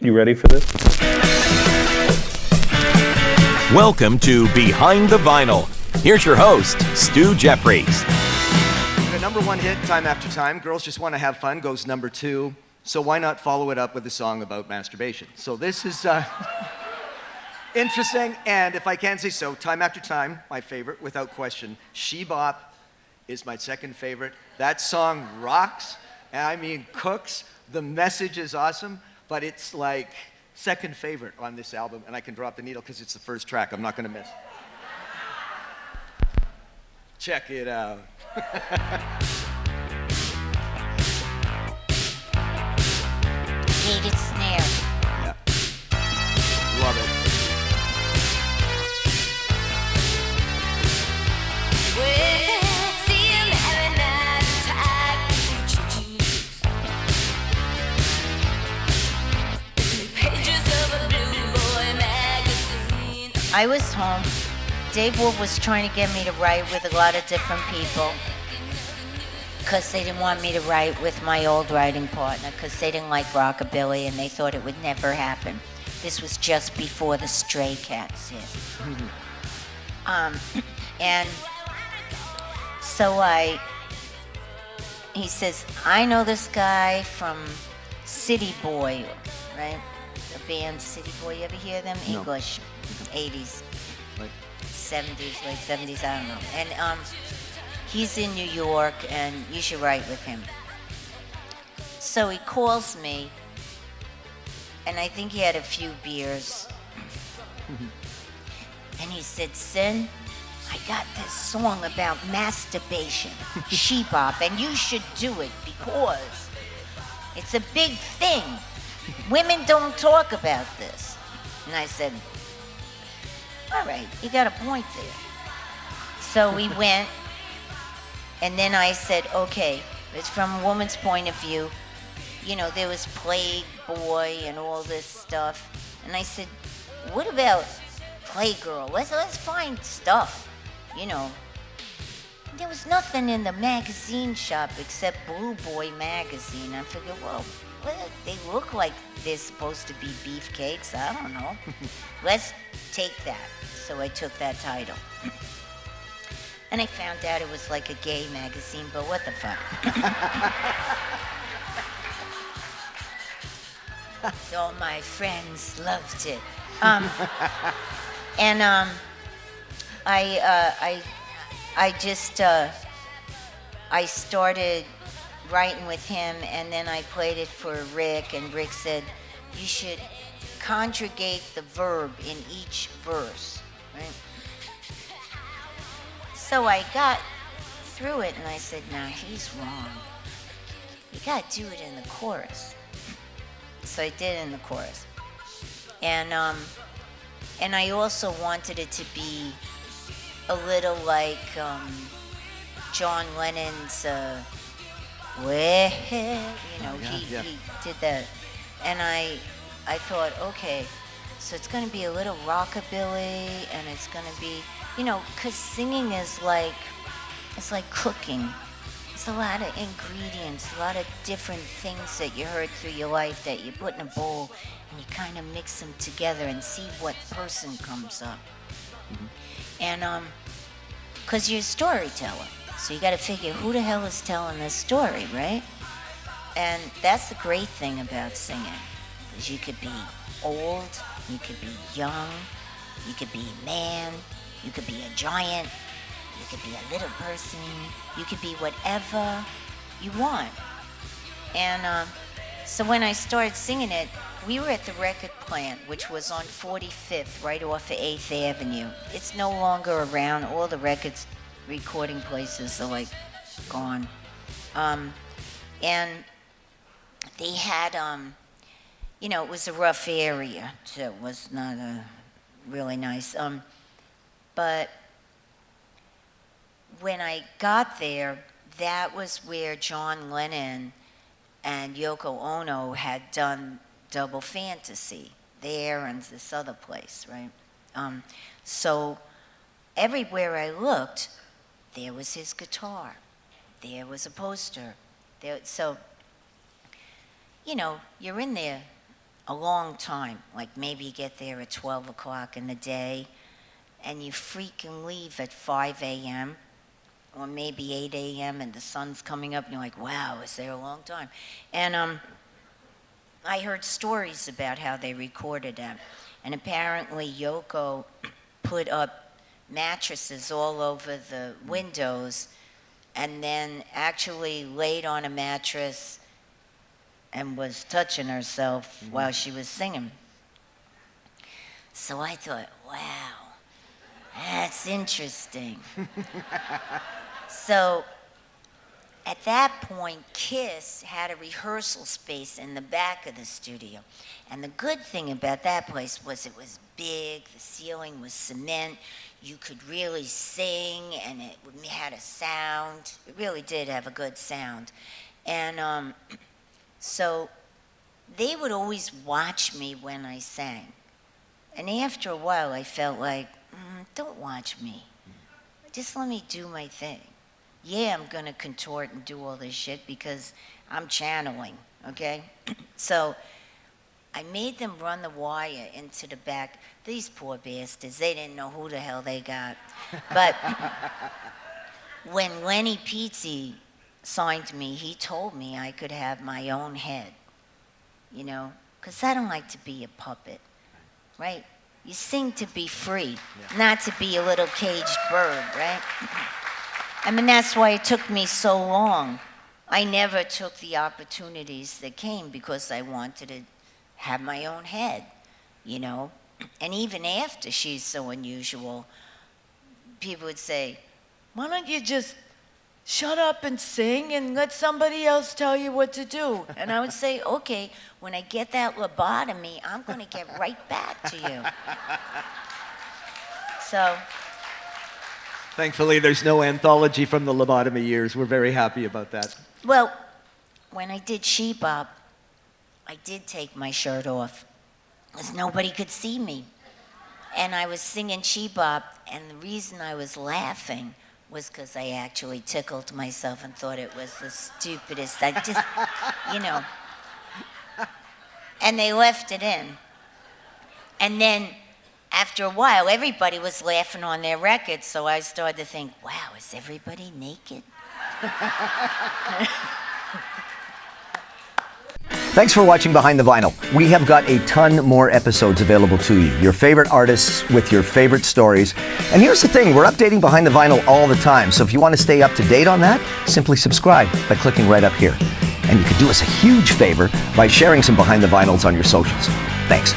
You ready for this? Welcome to Behind the Vinyl. Here's your host, Stu Jeffries. The number one hit, Time After Time, Girls Just Want to Have Fun, goes number 2. So why not follow it up with a song about masturbation? So this is interesting, and if I can say so, Time After Time, my favorite, without question. She Bop is my second favorite. That song rocks, and I mean cooks. The message is awesome, but it's like second favorite on this album, and I can drop the needle because it's the first track. I'm not going to miss. Check it out. Gated snare. Yeah. Love it. I was home. Dave Wolf was trying to get me to write with a lot of different people because they didn't want me to write with my old writing partner because they didn't like rockabilly and they thought it would never happen. This was just before the Stray Cats hit. And so he says, I know this guy from City Boy, right? The band City Boy, you ever hear them? No. English, 80s, Like, 70s, late 70s, I don't know. And he's in New York and you should write with him. So he calls me and I think he had a few beers. And he said, Sin, I got this song about masturbation, She Bop, and you should do it because it's a big thing. Women don't talk about this. And I said, all right, you got a point there. So we went, and then I said, okay, it's from a woman's point of view. You know, there was Playboy and all this stuff. And I said, what about Playgirl? Let's find stuff, you know. There was nothing in the magazine shop except Blue Boy magazine. I figured, well, they look like they're supposed to be beefcakes. I don't know. Let's take that. So I took that title. And I found out it was like a gay magazine, but what the fuck? So my friends loved it. I started writing with him, and then I played it for Rick, and Rick said, you should conjugate the verb in each verse, right? So I got through it, and I said, nah, he's wrong. You gotta do it in the chorus. So I did it in the chorus. And I also wanted it to be a little like John Lennon's Way, you know, he did that. And I thought, okay, so it's going to be a little rockabilly, and it's going to be, you know, because singing is like, it's like cooking. It's a lot of ingredients, a lot of different things that you heard through your life that you put in a bowl, and you kind of mix them together and see what person comes up. Mm-hmm. And because you're a storyteller. So you got to figure who the hell is telling this story, right? And that's the great thing about singing, is you could be old, you could be young, you could be a man, you could be a giant, you could be a little person, you could be whatever you want. And so when I started singing it, we were at the record plant, which was on 45th, right off of 8th Avenue. It's no longer around. All the records recording places are like gone. And they had, you know, it was a rough area, so it was not really nice. But when I got there, that was where John Lennon and Yoko Ono had done Double Fantasy, there and this other place, right? So everywhere I looked, there was his guitar. There was a poster. So, you know, you're in there a long time. Like maybe you get there at 12 o'clock in the day and you freaking leave at 5 a.m. or maybe 8 a.m. and the sun's coming up and you're like, wow, is there a long time? And I heard stories about how they recorded them. And apparently Yoko put up mattresses all over the windows and then actually laid on a mattress and was touching herself while she was singing. So I thought, wow, that's interesting. So at that point, Kiss had a rehearsal space in the back of the studio. And the good thing about that place was it was big, the ceiling was cement, you could really sing, and it had a sound. It really did have a good sound. And so they would always watch me when I sang. And after a while, I felt like, don't watch me. Just let me do my thing. Yeah, I'm going to contort and do all this shit because I'm channeling, okay? So I made them run the wire into the back. These poor bastards, they didn't know who the hell they got. But when Lenny Pizzi signed me, he told me I could have my own head, you know? Because I don't like to be a puppet, right? You sing to be free, not to be a little caged bird, right? I mean, that's why it took me so long. I never took the opportunities that came because I wanted to have my own head, you know? And even after She's So Unusual, people would say, why don't you just shut up and sing and let somebody else tell you what to do? And I would say, okay, when I get that lobotomy, I'm going to get right back to you. So... Thankfully, there's no anthology from the lobotomy years. We're very happy about that. Well, when I did She Bop, I did take my shirt off because nobody could see me. And I was singing She Bop, and the reason I was laughing was because I actually tickled myself and thought it was the stupidest. I just, you know. And they left it in. And then after a while, everybody was laughing on their records, so I started to think, wow, is everybody naked? Thanks for watching Behind the Vinyl. We have got a ton more episodes available to you. Your favorite artists with your favorite stories. And here's the thing, we're updating Behind the Vinyl all the time, so if you want to stay up to date on that, simply subscribe by clicking right up here. And you could do us a huge favor by sharing some Behind the Vinyls on your socials. Thanks.